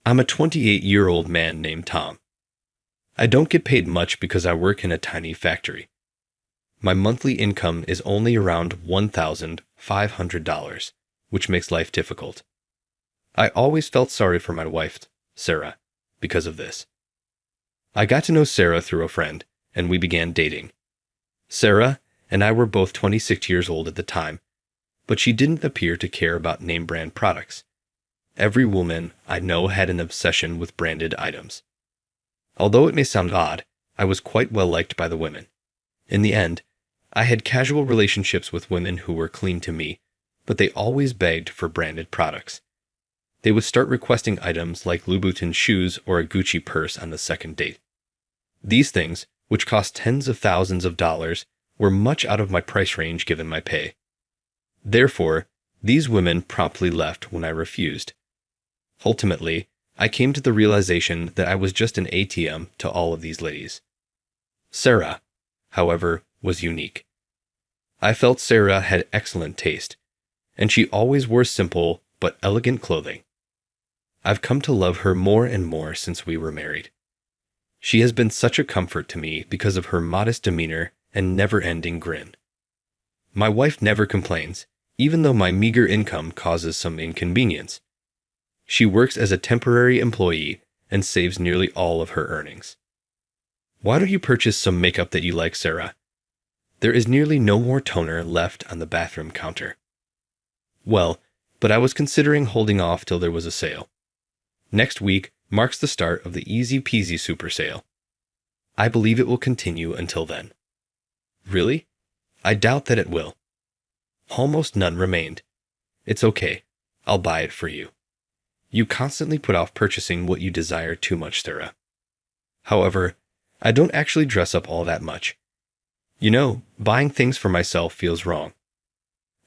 I'm a 28-year-old man named Tom. I don't get paid much because I work in a tiny factory. My monthly income is only around $1,500, which makes life difficult. I always felt sorry for my wife, Sarah, because of this. I got to know Sarah through a friend, and we began dating. Sarah and I were both 26 years old at the time, but she didn't appear to care about name brand products. Every woman I know had an obsession with branded items. Although it may sound odd, I was quite well liked by the women. In the end, I had casual relationships with women who were clean to me, but they always begged for branded products. They would start requesting items like Louboutin shoes or a Gucci purse on the second date. These things, which cost tens of thousands of dollars, were much out of my price range given my pay. Therefore, these women promptly left when I refused. Ultimately, I came to the realization that I was just an ATM to all of these ladies. Sarah, however, was unique. I felt Sarah had excellent taste, and she always wore simple but elegant clothing. I've come to love her more and more since we were married. She has been such a comfort to me because of her modest demeanor and never-ending grin. My wife never complains, even though my meager income causes some inconvenience. She works as a temporary employee and saves nearly all of her earnings. Why don't you purchase some makeup that you like, Sarah? There is nearly no more toner left on the bathroom counter. Well, but I was considering holding off till there was a sale. Next week marks the start of the Easy Peasy Super Sale. I believe it will continue until then. Really? I doubt that it will. Almost none remained. It's okay. I'll buy it for you. You constantly put off purchasing what you desire too much, Sarah. However, I don't actually dress up all that much. You know, buying things for myself feels wrong.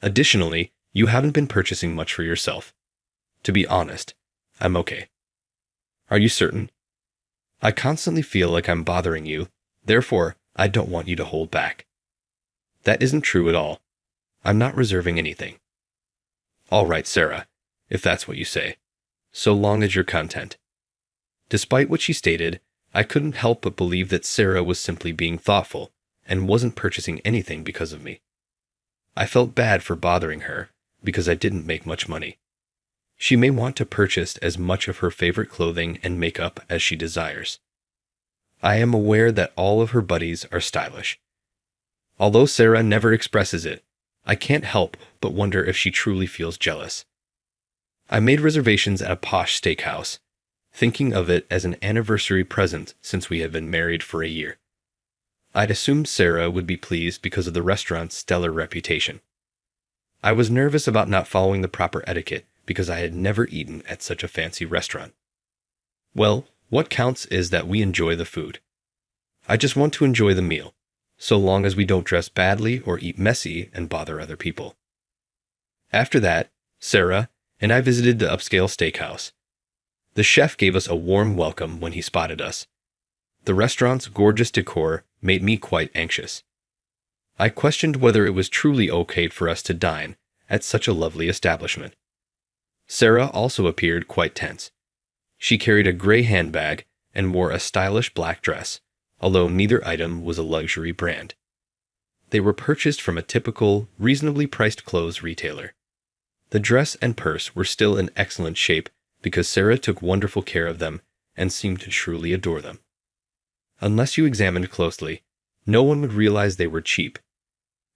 Additionally, you haven't been purchasing much for yourself. To be honest, I'm okay. Are you certain? I constantly feel like I'm bothering you, therefore I don't want you to hold back. That isn't true at all. I'm not reserving anything. All right, Sarah, if that's what you say, so long as you're content. Despite what she stated, I couldn't help but believe that Sarah was simply being thoughtful and wasn't purchasing anything because of me. I felt bad for bothering her because I didn't make much money. She may want to purchase as much of her favorite clothing and makeup as she desires. I am aware that all of her buddies are stylish. Although Sarah never expresses it, I can't help but wonder if she truly feels jealous. I made reservations at a posh steakhouse, thinking of it as an anniversary present since we had been married for a year. I'd assumed Sarah would be pleased because of the restaurant's stellar reputation. I was nervous about not following the proper etiquette because I had never eaten at such a fancy restaurant. Well, what counts is that we enjoy the food. I just want to enjoy the meal, so long as we don't dress badly or eat messy and bother other people. After that, Sarah and I visited the upscale steakhouse. The chef gave us a warm welcome when he spotted us. The restaurant's gorgeous decor made me quite anxious. I questioned whether it was truly okay for us to dine at such a lovely establishment. Sarah also appeared quite tense. She carried a gray handbag and wore a stylish black dress, although neither item was a luxury brand. They were purchased from a typical, reasonably priced clothes retailer. The dress and purse were still in excellent shape because Sarah took wonderful care of them and seemed to truly adore them. Unless you examined closely, no one would realize they were cheap.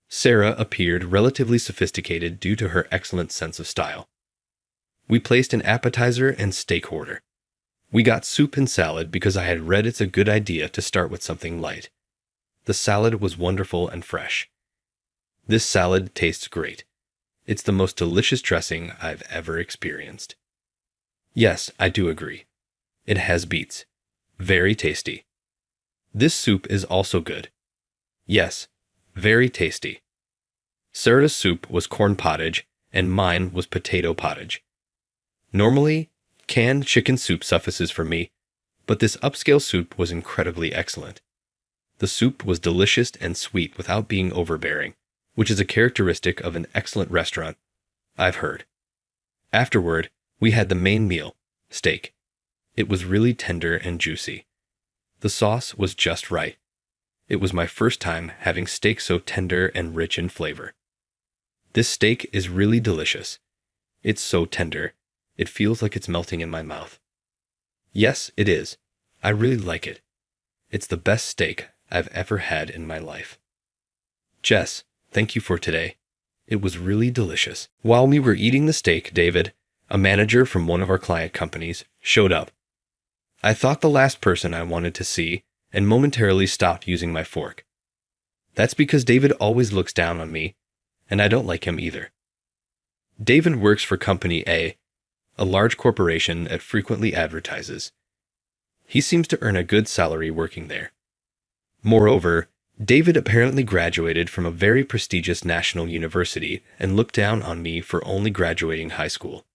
Sarah appeared relatively sophisticated due to her excellent sense of style. We placed an appetizer and steak order. We got soup and salad because I had read it's a good idea to start with something light. The salad was wonderful and fresh. This salad tastes great. It's the most delicious dressing I've ever experienced. Yes, I do agree. It has beets. Very tasty. This soup is also good. Yes, very tasty. Sarah's soup was corn pottage and mine was potato pottage. Normally, canned chicken soup suffices for me, but this upscale soup was incredibly excellent. The soup was delicious and sweet without being overbearing, which is a characteristic of an excellent restaurant, I've heard. Afterward, we had the main meal, steak. It was really tender and juicy. The sauce was just right. It was my first time having steak so tender and rich in flavor. This steak is really delicious. It's so tender. It feels like it's melting in my mouth. Yes, it is. I really like it. It's the best steak I've ever had in my life. Jess, thank you for today. It was really delicious. While we were eating the steak, David, a manager from one of our client companies, showed up. I thought the last person I wanted to see and momentarily stopped using my fork. That's because David always looks down on me, and I don't like him either. David works for Company A large corporation that frequently advertises. He seems to earn a good salary working there. Moreover, David apparently graduated from a very prestigious national university and looked down on me for only graduating high school.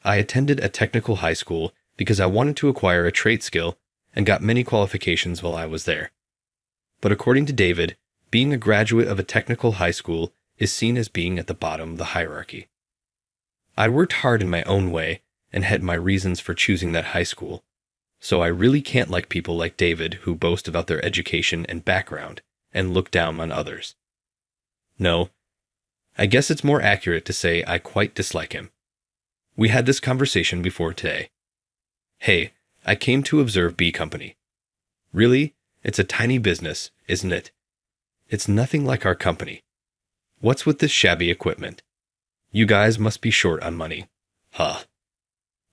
I attended a technical high school because I wanted to acquire a trade skill and got many qualifications while I was there. But according to David, being a graduate of a technical high school is seen as being at the bottom of the hierarchy. I worked hard in my own way and had my reasons for choosing that high school, so I really can't like people like David who boast about their education and background and look down on others. No, I guess it's more accurate to say I quite dislike him. We had this conversation before today. Hey, I came to observe B Company. Really? It's a tiny business, isn't it? It's nothing like our company. What's with this shabby equipment? You guys must be short on money. Huh.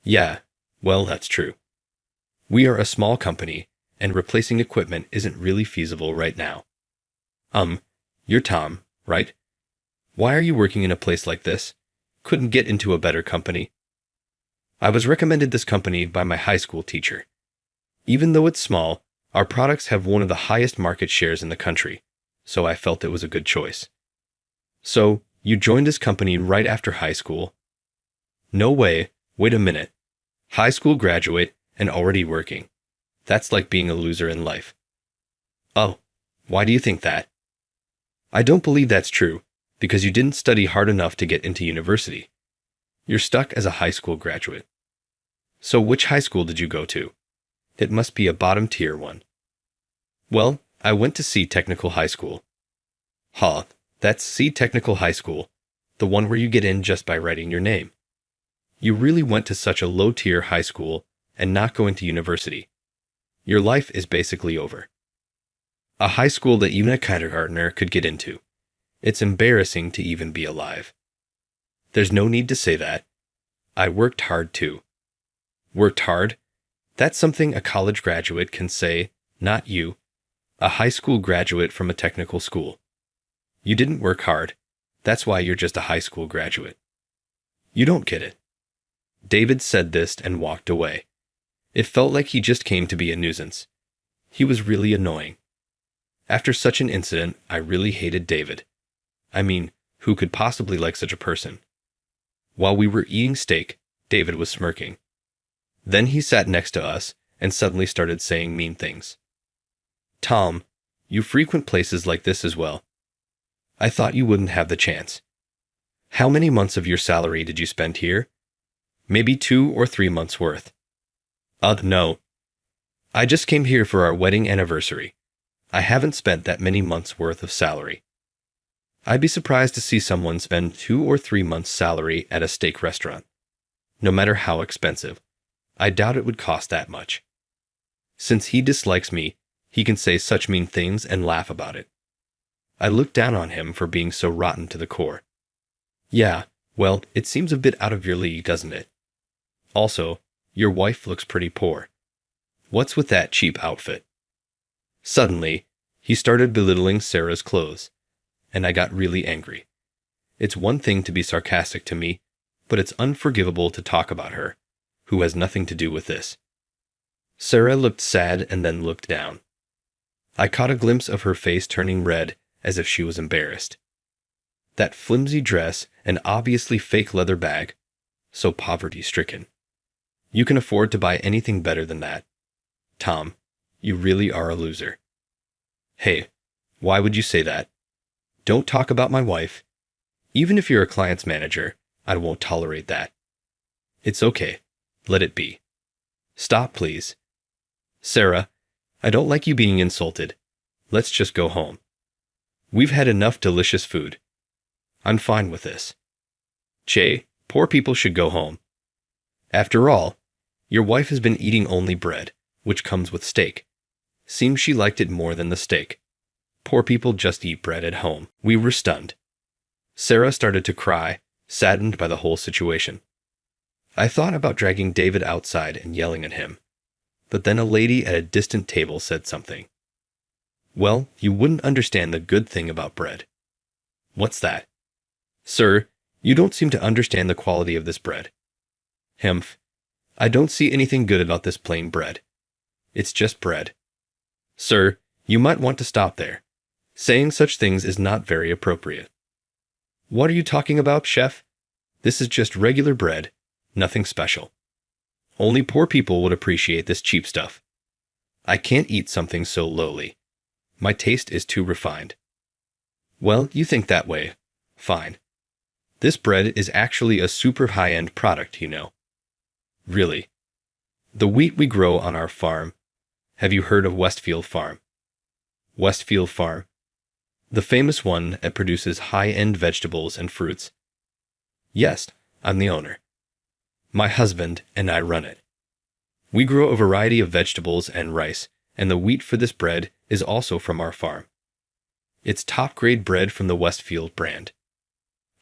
Yeah, well, that's true. We are a small company, and replacing equipment isn't really feasible right now. You're Tom, right? Why are you working in a place like this? Couldn't get into a better company. I was recommended this company by my high school teacher. Even though it's small, our products have one of the highest market shares in the country, so I felt it was a good choice. So, you joined this company right after high school? No way, wait a minute. High school graduate and already working. That's like being a loser in life. Oh, why do you think that? I don't believe that's true, because you didn't study hard enough to get into university. You're stuck as a high school graduate. So which high school did you go to? It must be a bottom tier one. Well, I went to C Technical High School. Huh, that's C Technical High School, the one where you get in just by writing your name. You really went to such a low-tier high school and not going to university. Your life is basically over. A high school that even a kindergartner could get into. It's embarrassing to even be alive. There's no need to say that. I worked hard too. Worked hard? That's something a college graduate can say, not you, a high school graduate from a technical school. You didn't work hard. That's why you're just a high school graduate. You don't get it. David said this and walked away. It felt like he just came to be a nuisance. He was really annoying. After such an incident, I really hated David. I mean, who could possibly like such a person? While we were eating steak, David was smirking. Then he sat next to us and suddenly started saying mean things. Tom, you frequent places like this as well. I thought you wouldn't have the chance. How many months of your salary did you spend here? Maybe 2 or 3 months worth. No. I just came here for our wedding anniversary. I haven't spent that many months worth of salary. I'd be surprised to see someone spend 2 or 3 months' salary at a steak restaurant. No matter how expensive, I doubt it would cost that much. Since he dislikes me, he can say such mean things and laugh about it. I look down on him for being so rotten to the core. Yeah, well, it seems a bit out of your league, doesn't it? Also, your wife looks pretty poor. What's with that cheap outfit? Suddenly, he started belittling Sarah's clothes, and I got really angry. It's one thing to be sarcastic to me, but it's unforgivable to talk about her, who has nothing to do with this. Sarah looked sad and then looked down. I caught a glimpse of her face turning red as if she was embarrassed. That flimsy dress and obviously fake leather bag, so poverty-stricken. You can afford to buy anything better than that. Tom, you really are a loser. Hey, why would you say that? Don't talk about my wife. Even if you're a client's manager, I won't tolerate that. It's okay. Let it be. Stop, please. Sarah, I don't like you being insulted. Let's just go home. We've had enough delicious food. I'm fine with this. Che, poor people should go home. After all, your wife has been eating only bread, which comes with steak. Seems she liked it more than the steak. Poor people just eat bread at home. We were stunned. Sarah started to cry, saddened by the whole situation. I thought about dragging David outside and yelling at him. But then a lady at a distant table said something. Well, you wouldn't understand the good thing about bread. What's that? Sir, you don't seem to understand the quality of this bread. Hemph. I don't see anything good about this plain bread. It's just bread. Sir, you might want to stop there. Saying such things is not very appropriate. What are you talking about, chef? This is just regular bread, nothing special. Only poor people would appreciate this cheap stuff. I can't eat something so lowly. My taste is too refined. Well, you think that way. Fine. This bread is actually a super high-end product, you know. Really. The wheat we grow on our farm. Have you heard of Westfield Farm? Westfield Farm. The famous one that produces high-end vegetables and fruits. Yes, I'm the owner. My husband and I run it. We grow a variety of vegetables and rice, and the wheat for this bread is also from our farm. It's top-grade bread from the Westfield brand.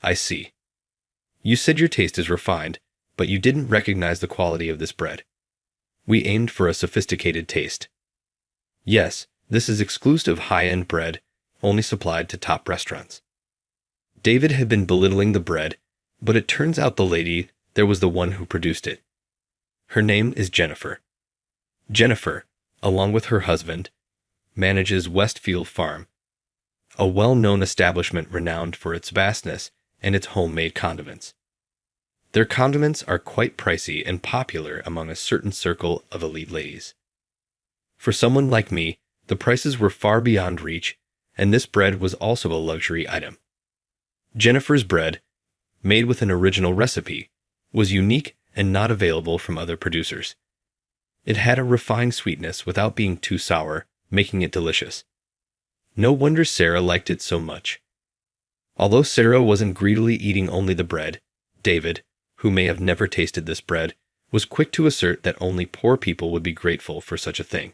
I see. You said your taste is refined, but you didn't recognize the quality of this bread. We aimed for a sophisticated taste. Yes, this is exclusive high-end bread, only supplied to top restaurants. David had been belittling the bread, but it turns out the lady there was the one who produced it. Her name is Jennifer. Jennifer, along with her husband, manages Westfield Farm, a well-known establishment renowned for its vastness and its homemade condiments. Their condiments are quite pricey and popular among a certain circle of elite ladies. For someone like me, the prices were far beyond reach, and this bread was also a luxury item. Jennifer's bread, made with an original recipe, was unique and not available from other producers. It had a refined sweetness without being too sour, making it delicious. No wonder Sarah liked it so much. Although Sarah wasn't greedily eating only the bread, David, who may have never tasted this bread, was quick to assert that only poor people would be grateful for such a thing.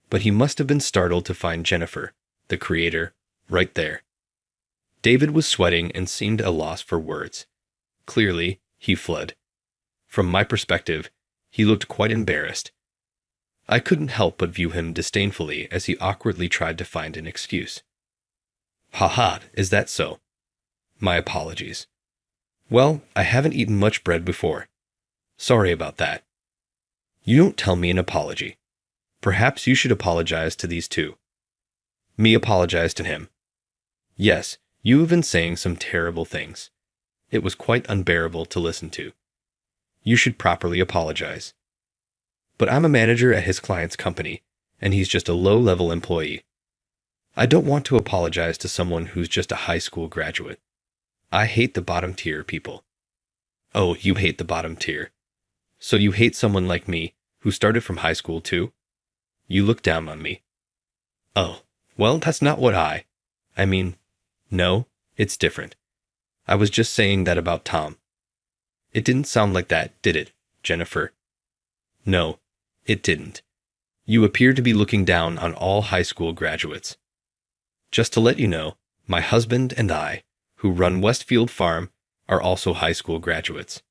But he must have been startled to find Jennifer, the creator, right there. David was sweating and seemed at a loss for words. Clearly, he fled. From my perspective, he looked quite embarrassed. I couldn't help but view him disdainfully as he awkwardly tried to find an excuse. Ha ha, is that so? My apologies. Well, I haven't eaten much bread before. Sorry about that. You don't tell me an apology. Perhaps you should apologize to these two. Me apologize to him. Yes, you have been saying some terrible things. It was quite unbearable to listen to. You should properly apologize. But I'm a manager at his client's company, and he's just a low-level employee. I don't want to apologize to someone who's just a high school graduate. I hate the bottom-tier people. Oh, you hate the bottom tier. So you hate someone like me, who started from high school too? You look down on me. Oh, well, that's not what I mean, no, it's different. I was just saying that about Tom. It didn't sound like that, did it, Jennifer? No, it didn't. You appear to be looking down on all high school graduates. Just to let you know, my husband and I, who run Westfield Farm, are also high school graduates.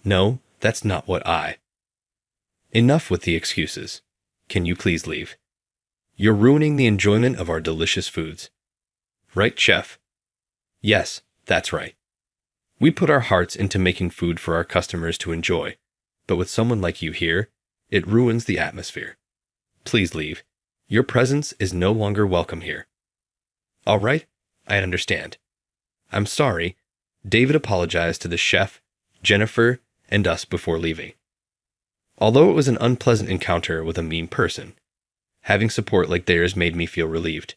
No, that's not what Enough with the excuses. Can you please leave? You're ruining the enjoyment of our delicious foods. Right, chef? Yes, that's right. We put our hearts into making food for our customers to enjoy, but with someone like you here, it ruins the atmosphere. Please leave. Your presence is no longer welcome here. All right, I understand. I'm sorry. David apologized to the chef, Jennifer, and us before leaving. Although it was an unpleasant encounter with a mean person, having support like theirs made me feel relieved.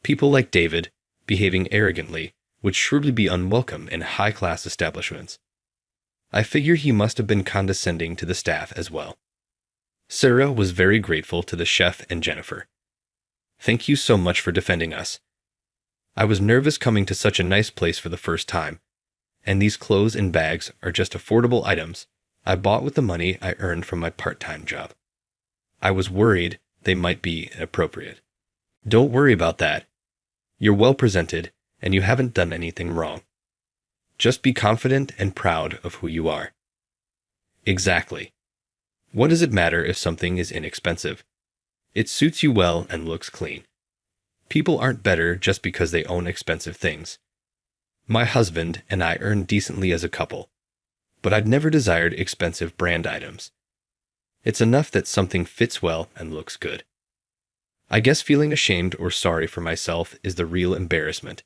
People like David, behaving arrogantly, would surely be unwelcome in high-class establishments. I figure he must have been condescending to the staff as well. Sarah was very grateful to the chef and Jennifer. Thank you so much for defending us. I was nervous coming to such a nice place for the first time, and these clothes and bags are just affordable items I bought with the money I earned from my part-time job. I was worried they might be inappropriate. Don't worry about that. You're well presented, and you haven't done anything wrong. Just be confident and proud of who you are. Exactly. What does it matter if something is inexpensive? It suits you well and looks clean. People aren't better just because they own expensive things. My husband and I earn decently as a couple, but I've never desired expensive brand items. It's enough that something fits well and looks good. I guess feeling ashamed or sorry for myself is the real embarrassment.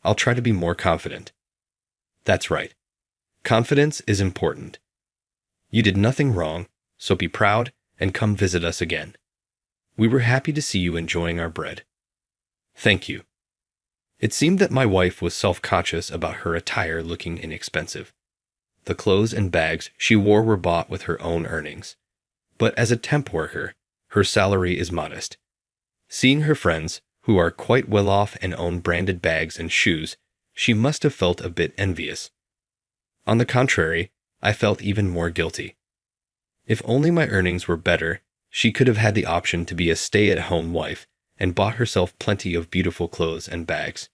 I'll try to be more confident. That's right. Confidence is important. You did nothing wrong, so be proud and come visit us again. We were happy to see you enjoying our bread. Thank you. It seemed that my wife was self-conscious about her attire looking inexpensive. The clothes and bags she wore were bought with her own earnings. But as a temp worker, her salary is modest. Seeing her friends, who are quite well off and own branded bags and shoes, she must have felt a bit envious. On the contrary, I felt even more guilty. If only my earnings were better, she could have had the option to be a stay-at-home wife and bought herself plenty of beautiful clothes and bags.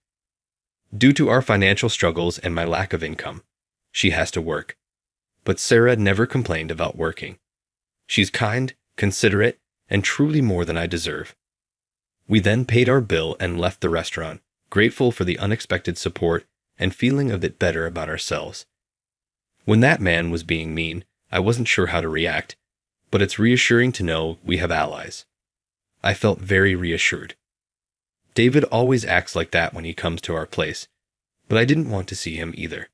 Due to our financial struggles and my lack of income, she has to work. But Sarah never complained about working. She's kind, considerate, and truly more than I deserve. We then paid our bill and left the restaurant, grateful for the unexpected support and feeling a bit better about ourselves. When that man was being mean, I wasn't sure how to react, but it's reassuring to know we have allies. I felt very reassured. David always acts like that when he comes to our place, but I didn't want to see him either.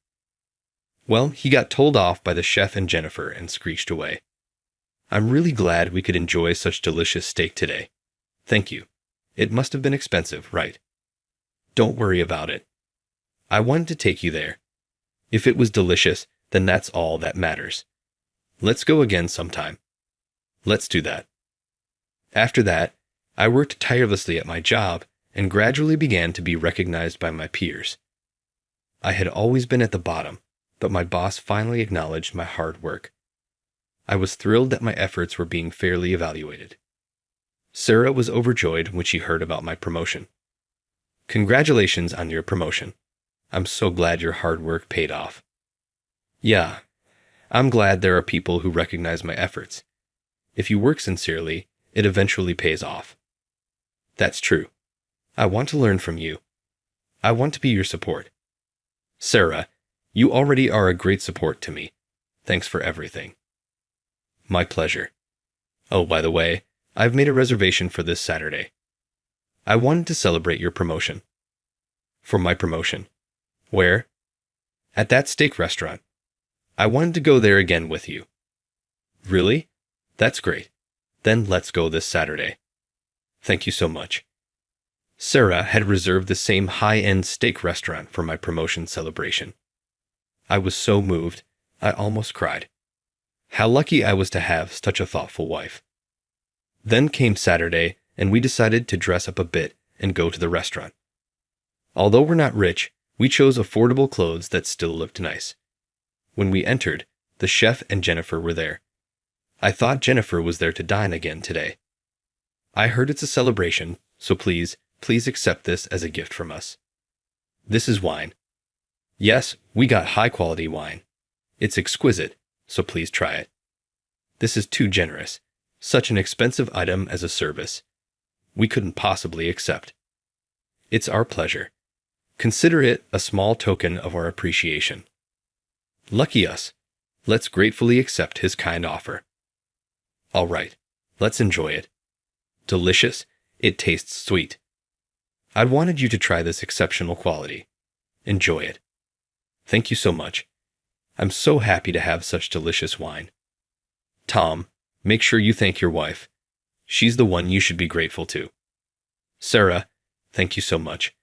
Well, he got told off by the chef and Jennifer and screeched away. I'm really glad we could enjoy such delicious steak today. Thank you. It must have been expensive, right? Don't worry about it. I wanted to take you there. If it was delicious, then that's all that matters. Let's go again sometime. Let's do that. After that, I worked tirelessly at my job and gradually began to be recognized by my peers. I had always been at the bottom, but my boss finally acknowledged my hard work. I was thrilled that my efforts were being fairly evaluated. Sarah was overjoyed when she heard about my promotion. Congratulations on your promotion. I'm so glad your hard work paid off. Yeah, I'm glad there are people who recognize my efforts. If you work sincerely, it eventually pays off. That's true. I want to learn from you. I want to be your support. Sarah, you already are a great support to me. Thanks for everything. My pleasure. Oh, by the way, I've made a reservation for this Saturday. I wanted to celebrate your promotion. For my promotion. Where? At that steak restaurant. I wanted to go there again with you. Really? That's great. Then let's go this Saturday. Thank you so much. Sarah had reserved the same high-end steak restaurant for my promotion celebration. I was so moved, I almost cried. How lucky I was to have such a thoughtful wife. Then came Saturday, and we decided to dress up a bit and go to the restaurant. Although we're not rich, we chose affordable clothes that still looked nice. When we entered, the chef and Jennifer were there. I thought Jennifer was there to dine again today. I heard it's a celebration, so please accept this as a gift from us. This is wine. Yes, we got high-quality wine. It's exquisite, so please try it. This is too generous. Such an expensive item as a service. We couldn't possibly accept. It's our pleasure. Consider it a small token of our appreciation. Lucky us. Let's gratefully accept his kind offer. All right, let's enjoy it. Delicious, it tastes sweet. I wanted you to try this exceptional quality. Enjoy it. Thank you so much. I'm so happy to have such delicious wine. Tom, make sure you thank your wife. She's the one you should be grateful to. Sarah, thank you so much.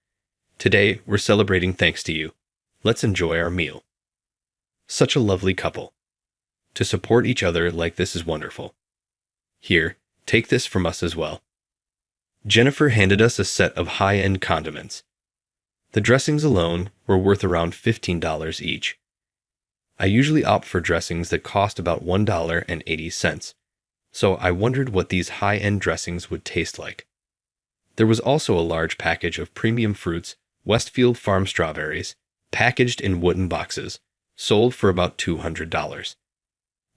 Today, we're celebrating thanks to you. Let's enjoy our meal. Such a lovely couple. To support each other like this is wonderful. Here, take this from us as well. Jennifer handed us a set of high-end condiments. The dressings alone were worth around $15 each. I usually opt for dressings that cost about $1.80, so I wondered what these high-end dressings would taste like. There was also a large package of premium fruits, Westfield Farm strawberries, packaged in wooden boxes, sold for about $200.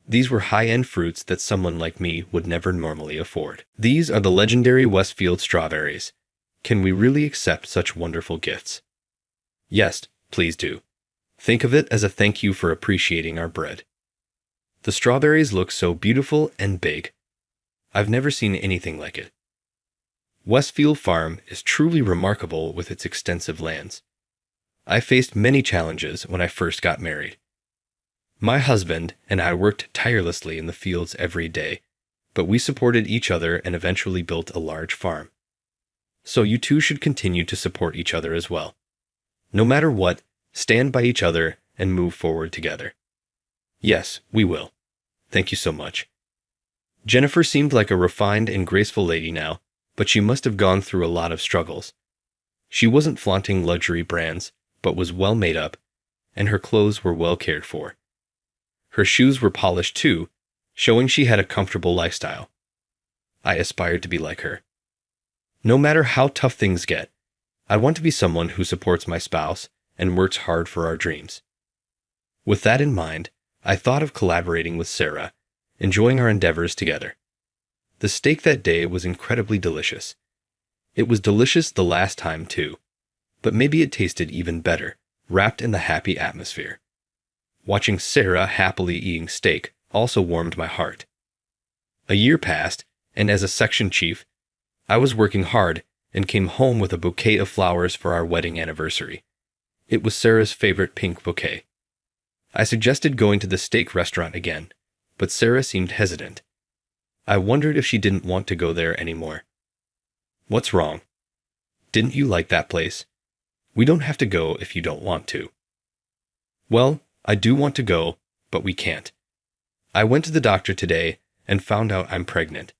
These were high-end fruits that someone like me would never normally afford. These are the legendary Westfield strawberries. Can we really accept such wonderful gifts? Yes, please do. Think of it as a thank you for appreciating our bread. The strawberries look so beautiful and big. I've never seen anything like it. Westfield Farm is truly remarkable with its extensive lands. I faced many challenges when I first got married. My husband and I worked tirelessly in the fields every day, but we supported each other and eventually built a large farm. So you too should continue to support each other as well. No matter what, stand by each other and move forward together. Yes, we will. Thank you so much. Jennifer seemed like a refined and graceful lady now, but she must have gone through a lot of struggles. She wasn't flaunting luxury brands, but was well made up, and her clothes were well cared for. Her shoes were polished too, showing she had a comfortable lifestyle. I aspired to be like her. No matter how tough things get, I want to be someone who supports my spouse and works hard for our dreams. With that in mind, I thought of collaborating with Sarah, enjoying our endeavors together. The steak that day was incredibly delicious. It was delicious the last time too, but maybe it tasted even better, wrapped in the happy atmosphere. Watching Sarah happily eating steak also warmed my heart. A year passed, and as a section chief, I was working hard and came home with a bouquet of flowers for our wedding anniversary. It was Sarah's favorite pink bouquet. I suggested going to the steak restaurant again, but Sarah seemed hesitant. I wondered if she didn't want to go there anymore. What's wrong? Didn't you like that place? We don't have to go if you don't want to. Well, I do want to go, but we can't. I went to the doctor today and found out I'm pregnant.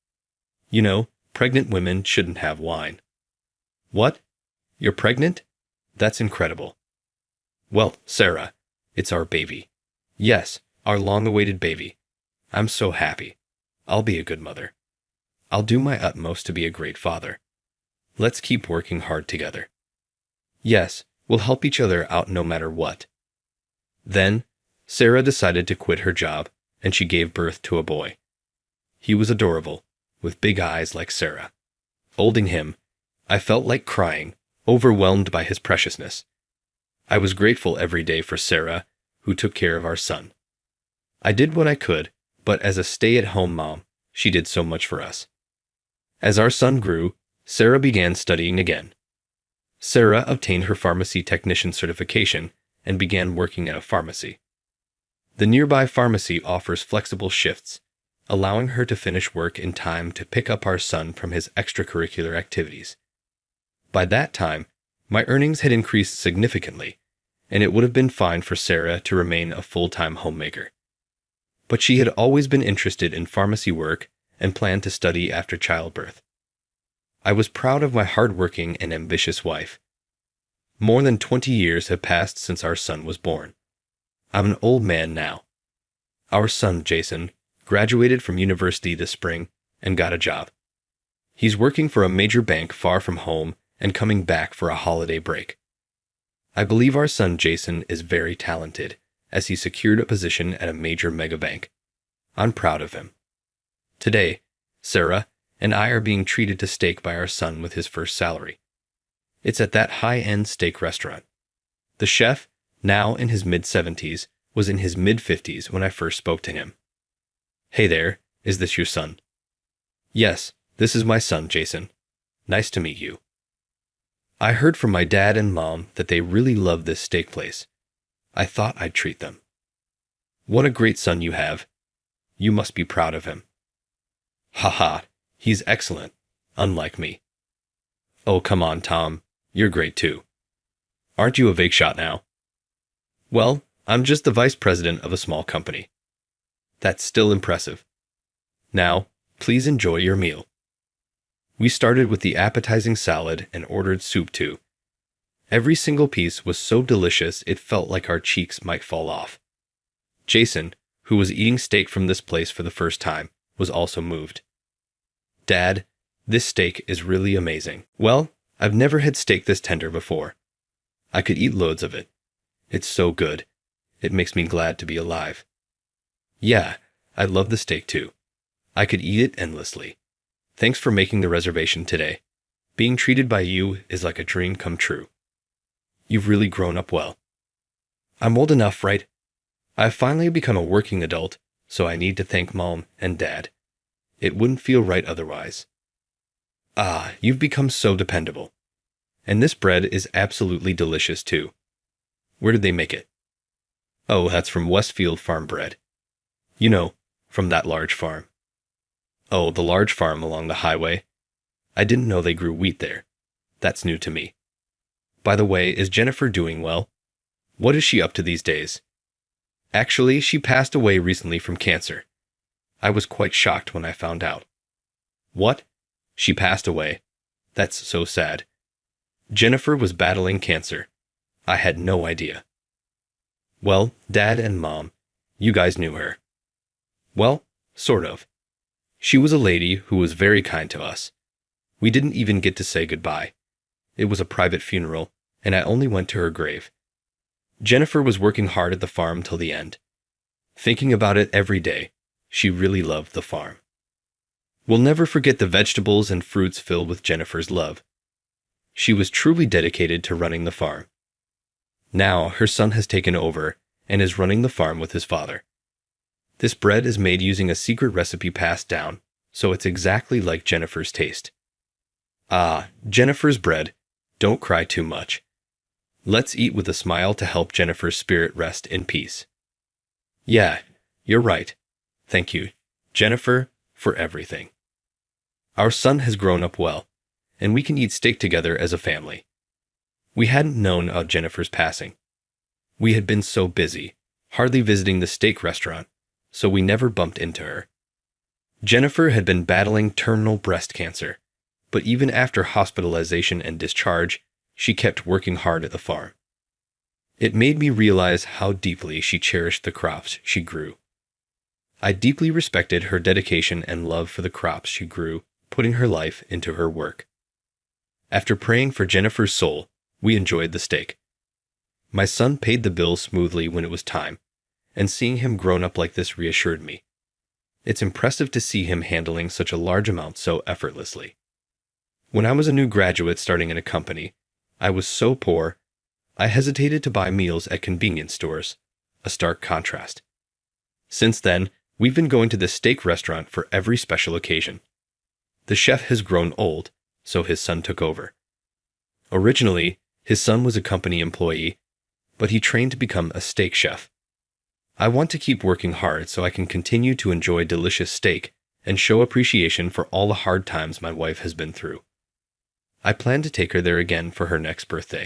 You know, pregnant women shouldn't have wine. What? You're pregnant? That's incredible. Well, Sarah, it's our baby. Yes, our long-awaited baby. I'm so happy. I'll be a good mother. I'll do my utmost to be a great father. Let's keep working hard together. Yes, we'll help each other out no matter what. Then, Sarah decided to quit her job, and she gave birth to a boy. He was adorable, with big eyes like Sarah. Holding him, I felt like crying, overwhelmed by his preciousness. I was grateful every day for Sarah, who took care of our son. I did what I could, but as a stay-at-home mom, she did so much for us. As our son grew, Sarah began studying again. Sarah obtained her pharmacy technician certification and began working at a pharmacy. The nearby pharmacy offers flexible shifts, allowing her to finish work in time to pick up our son from his extracurricular activities. By that time, my earnings had increased significantly, and it would have been fine for Sarah to remain a full-time homemaker. But she had always been interested in pharmacy work and planned to study after childbirth. I was proud of my hardworking and ambitious wife. More than 20 years have passed since our son was born. I'm an old man now. Our son, Jason, graduated from university this spring and got a job. He's working for a major bank far from home and coming back for a holiday break. I believe our son Jason is very talented, as he secured a position at a major mega bank. I'm proud of him. Today, Sarah and I are being treated to steak by our son with his first salary. It's at that high-end steak restaurant. The chef, now in his mid-70s, was in his mid-50s when I first spoke to him. Hey there, is this your son? Yes, this is my son, Jason. Nice to meet you. I heard from my dad and mom that they really love this steak place. I thought I'd treat them. What a great son you have. You must be proud of him. Ha, he's excellent, unlike me. Oh, come on, Tom. You're great too. Aren't you a big shot now? Well, I'm just the vice president of a small company. That's still impressive. Now, please enjoy your meal. We started with the appetizing salad and ordered soup too. Every single piece was so delicious it felt like our cheeks might fall off. Jason, who was eating steak from this place for the first time, was also moved. Dad, this steak is really amazing. Well, I've never had steak this tender before. I could eat loads of it. It's so good. It makes me glad to be alive. Yeah, I love the steak too. I could eat it endlessly. Thanks for making the reservation today. Being treated by you is like a dream come true. You've really grown up well. I'm old enough, right? I've finally become a working adult, so I need to thank Mom and Dad. It wouldn't feel right otherwise. Ah, you've become so dependable. And this bread is absolutely delicious too. Where did they make it? Oh, that's from Westfield Farm Bread. You know, from that large farm. Oh, the large farm along the highway? I didn't know they grew wheat there. That's new to me. By the way, is Jennifer doing well? What is she up to these days? Actually, she passed away recently from cancer. I was quite shocked when I found out. What? She passed away. That's so sad. Jennifer was battling cancer. I had no idea. Well, Dad and Mom, you guys knew her. Well, sort of. She was a lady who was very kind to us. We didn't even get to say goodbye. It was a private funeral, and I only went to her grave. Jennifer was working hard at the farm till the end. Thinking about it every day, she really loved the farm. We'll never forget the vegetables and fruits filled with Jennifer's love. She was truly dedicated to running the farm. Now her son has taken over and is running the farm with his father. This bread is made using a secret recipe passed down, so it's exactly like Jennifer's taste. Ah, Jennifer's bread. Don't cry too much. Let's eat with a smile to help Jennifer's spirit rest in peace. Yeah, you're right. Thank you, Jennifer, for everything. Our son has grown up well, and we can eat steak together as a family. We hadn't known of Jennifer's passing. We had been so busy, hardly visiting the steak restaurant, so we never bumped into her. Jennifer had been battling terminal breast cancer, but even after hospitalization and discharge, she kept working hard at the farm. It made me realize how deeply she cherished the crops she grew. I deeply respected her dedication and love for the crops she grew, putting her life into her work. After praying for Jennifer's soul, we enjoyed the steak. My son paid the bill smoothly when it was time, and seeing him grown up like this reassured me. It's impressive to see him handling such a large amount so effortlessly. When I was a new graduate starting in a company, I was so poor, I hesitated to buy meals at convenience stores, a stark contrast. Since then, we've been going to the steak restaurant for every special occasion. The chef has grown old, so his son took over. Originally, his son was a company employee, but he trained to become a steak chef. I want to keep working hard so I can continue to enjoy delicious steak and show appreciation for all the hard times my wife has been through. I plan to take her there again for her next birthday.